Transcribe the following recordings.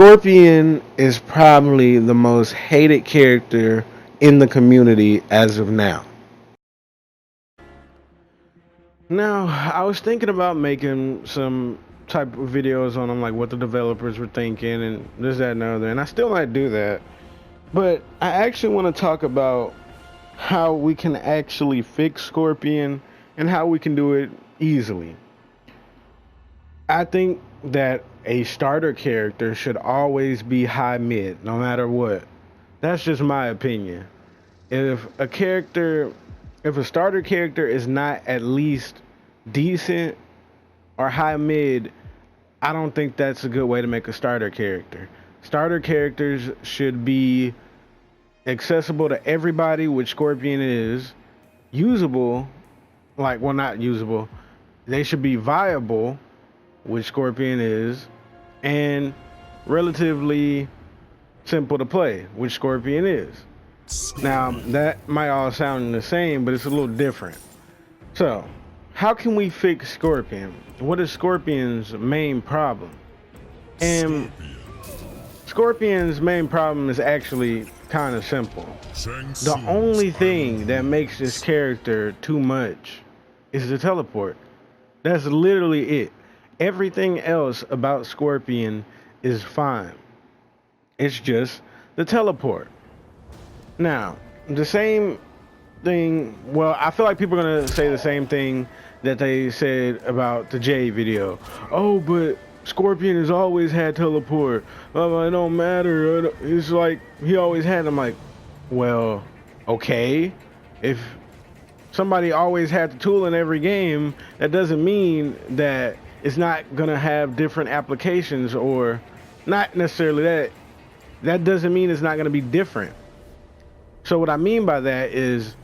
Scorpion is probably the most hated character in the community as of now. Now, I was thinking about making some type of videos on them, like what the developers were thinking and this, that, and the other, and I still might do that. But I actually want to talk about how we can actually fix Scorpion and how we can do it easily. I think that a starter character should always be high mid, no matter what. That's just my opinion. If a character, if a starter character is not at least decent or high mid, I don't think that's a good way to make a starter character. Starter characters should be accessible to everybody, which Scorpion is, usable, well, not usable, they should be viable, which Scorpion is, and relatively simple to play, which Scorpion is. Now, that might all sound the same, but it's a little different. So, how can we fix Scorpion? What is Scorpion's main problem? And Scorpion's main problem is actually kind of simple. The only thing that makes this character too much is the teleport. That's literally it. Everything else about Scorpion is fine. It's just the teleport. Now, the same thing, well, I feel like people are going to say the same thing that they said about the J video. Oh, but Scorpion has always had teleport. Oh, it don't matter. It's like he always had. I'm like, well, okay. If somebody always had the tool in every game, that doesn't mean that it's not gonna have different applications, or not necessarily that. That doesn't mean it's not gonna be different. So what I mean by that is,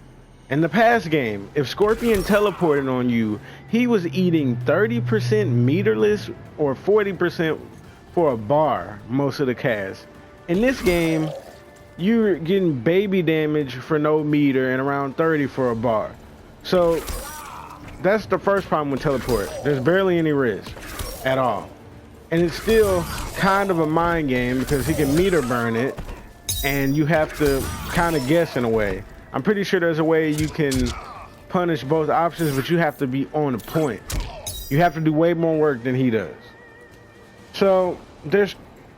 in the past game, if Scorpion teleported on you, he was eating 30% meterless or 40% for a bar most of the cast. In this game, you're getting baby damage for no meter and around 30 for a bar. So that's the first problem with teleport. There's barely any risk at all. And it's still kind of a mind game because he can meter burn it and you have to kind of guess in a way. I'm pretty sure there's a way you can punish both options, but you have to be on the point. You have to do way more work than he does. So there's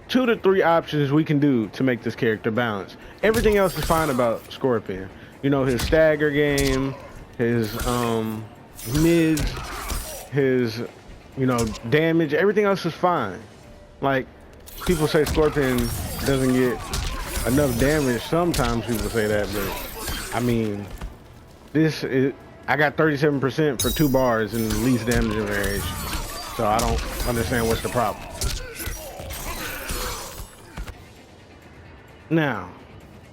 2 to 3 options we can do to make this character balance. Everything else is fine about Scorpion. You know, his stagger game, his mids, his, damage, everything else is fine. Like, people say Scorpion doesn't get enough damage. Sometimes people say that, but I mean, I got 37% for 2 bars in least damage variation. So I don't understand what's the problem. Now,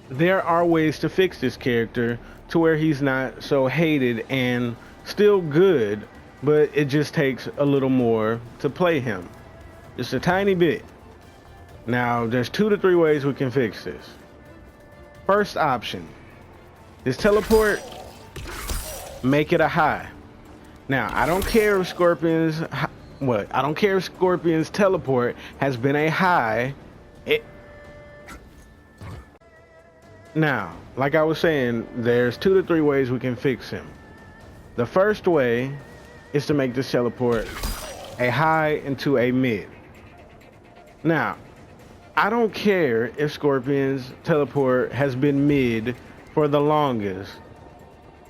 there are ways to fix this character to where he's not so hated and still good, but it just takes a little more to play him. Just a tiny bit. Now, there's 2 to 3 ways we can fix this. First option, this teleport, make it a high. Now, I don't care if Scorpion's teleport has been a high. Now, like I was saying, there's 2 to 3 ways we can fix him. The first way is to make this teleport a high into a mid. Now, I don't care if Scorpion's teleport has been mid for the longest.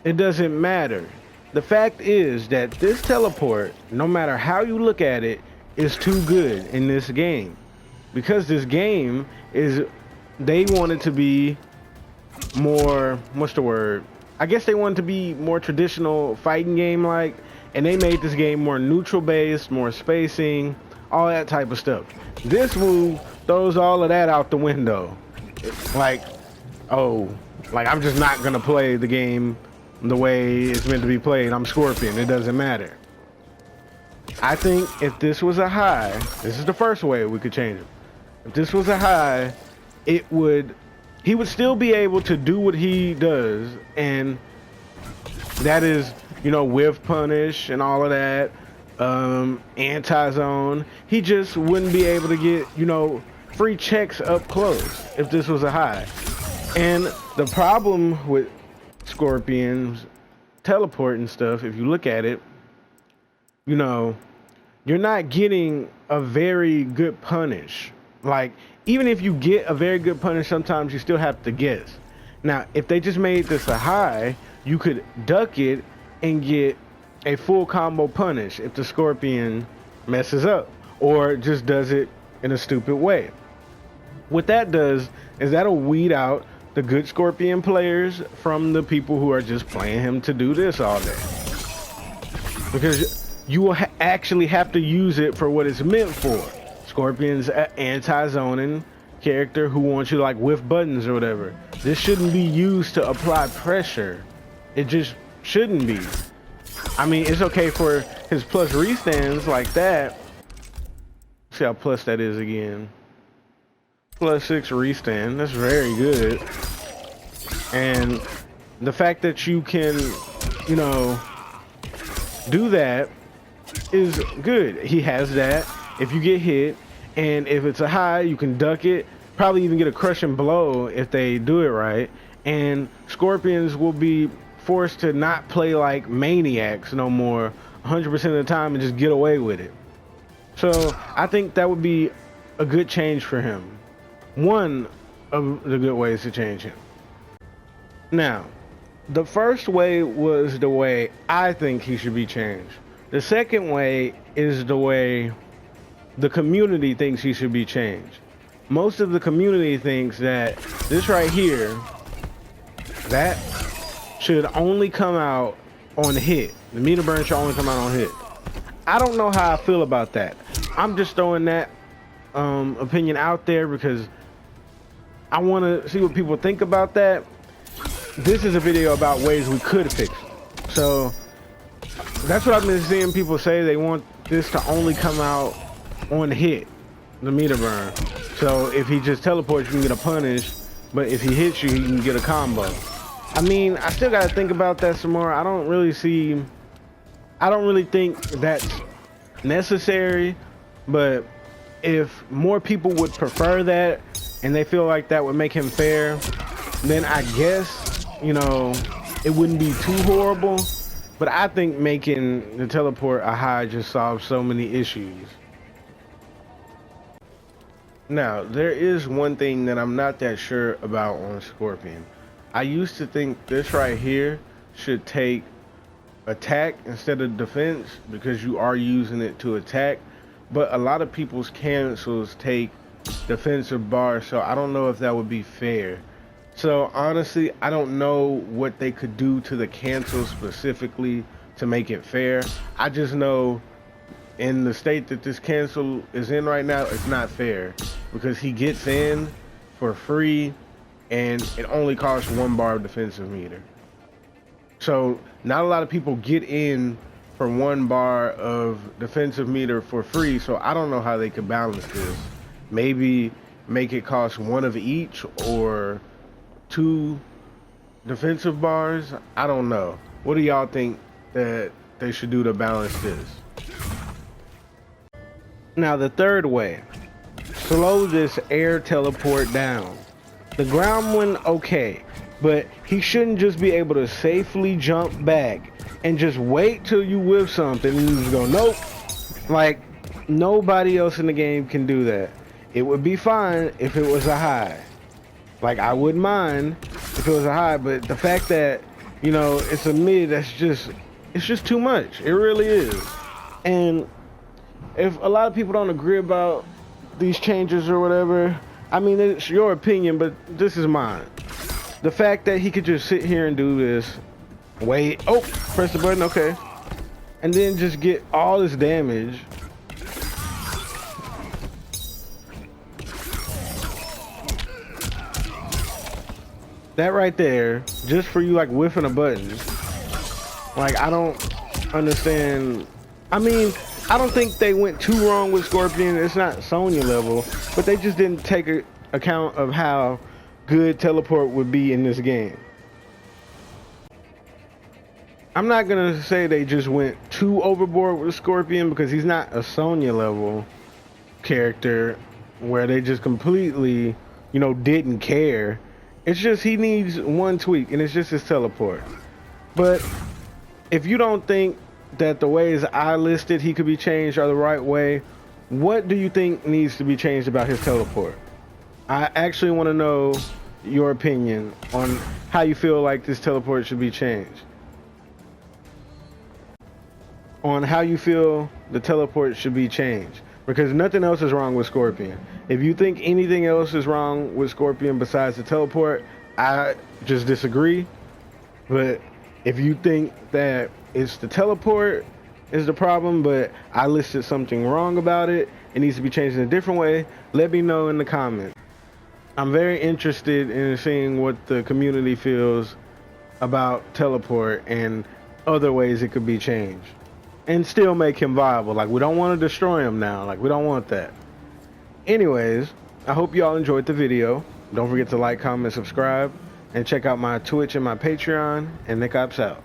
It doesn't matter. The fact is that this teleport, no matter how you look at it, is too good in this game. Because this game they want it to be more, I guess they want it to be more traditional fighting game like, and they made this game more neutral based, more spacing, all that type of stuff. This move throws all of that out the window. I'm just not gonna play the game the way it's meant to be played. I'm Scorpion, it doesn't matter. I think if this was a high, this is the first way we could change it. If this was a high, he would still be able to do what he does, and that is, whiff punish and all of that, anti-zone. He just wouldn't be able to get, free checks up close if this was a high. And the problem with Scorpion's teleport and stuff, if you look at it, you know, you're not getting a very good punish. Like, even if you get a very good punish, sometimes you still have to guess. Now, if they just made this a high, you could duck it and get a full combo punish if the Scorpion messes up or just does it in a stupid way. What that does is that'll weed out the good Scorpion players from the people who are just playing him to do this all day. Because you will actually have to use it for what it's meant for. Scorpion's an anti-zoning character who wants you to like whiff buttons or whatever. This shouldn't be used to apply pressure. It just shouldn't be. I mean, it's okay for his plus restands like that. See how plus that is again. +6 restand, that's very good. And the fact that you can, you know, do that is good. He has that. If you get hit, and if it's a high, you can duck it. Probably even get a crushing blow if they do it right. And Scorpions will be forced to not play like maniacs no more 100% of the time and just get away with it. So I think that would be a good change for him. One of the good ways to change him. Now, the first way was the way I think he should be changed. The second way is the way the community thinks he should be changed. Most of the community thinks that this right here, that should only come out on hit. The meter burn should only come out on hit. I don't know how I feel about that. I'm just throwing that opinion out there because I want to see what people think about that. This is a video about ways we could fix it. So that's what I've been seeing people say. They want this to only come out on hit, the meter burn. So if he just teleports, you can get a punish, but if he hits you, he can get a combo. I mean, I still gotta think about that some more. I don't really think that's necessary, but if more people would prefer that and they feel like that would make him fair, then I guess, you know, it wouldn't be too horrible. But I think making the teleport a high just solves so many issues. Now, there is one thing that I'm not that sure about on Scorpion. I used to think this right here should take attack instead of defense because you are using it to attack. But a lot of people's cancels take defensive bars, so I don't know if that would be fair. So honestly, I don't know what they could do to the cancel specifically to make it fair. I just know in the state that this cancel is in right now, it's not fair because he gets in for free and it only costs 1 bar of defensive meter. So not a lot of people get in for 1 bar of defensive meter for free, so I don't know how they could balance this. Maybe make it cost 1 of each or 2 defensive bars. I don't know. What do y'all think that they should do to balance this? Now the third way, slow this air teleport down. The ground one, okay, but he shouldn't just be able to safely jump back and just wait till you whiff something and you just go nope. Like, nobody else in the game can do that. It would be fine if it was a high. Like, I wouldn't mind if it was a high, but the fact that, you know, it's a mid, it's just too much. It really is. And if a lot of people don't agree about these changes or whatever, I mean, it's your opinion, but this is mine. The fact that he could just sit here and do this, wait, oh, press the button, okay, and then just get all this damage. That right there, just for you like whiffing a button. Like, I don't understand. I mean, I don't think they went too wrong with Scorpion. It's not Sonya level, but they just didn't take account of how good teleport would be in this game. I'm not gonna say they just went too overboard with Scorpion because he's not a Sonya level character. where they just completely, didn't care. It's just he needs one tweak, and it's just his teleport. But if you don't think that the ways I listed he could be changed are the right way, what do you think needs to be changed about his teleport? I actually want to know your opinion on how you feel like this teleport should be changed. On how you feel the teleport should be changed. Because nothing else is wrong with Scorpion. If you think anything else is wrong with Scorpion besides the teleport, I just disagree. But if you think that it's the teleport is the problem, but I listed something wrong about it, it needs to be changed in a different way, let me know in the comments. I'm very interested in seeing what the community feels about teleport and other ways it could be changed. And still make him viable. Like, we don't want to destroy him now. Like, we don't want that. Anyways, I hope y'all enjoyed the video. Don't forget to like, comment, subscribe, and check out my Twitch and my Patreon. And Nickopz out.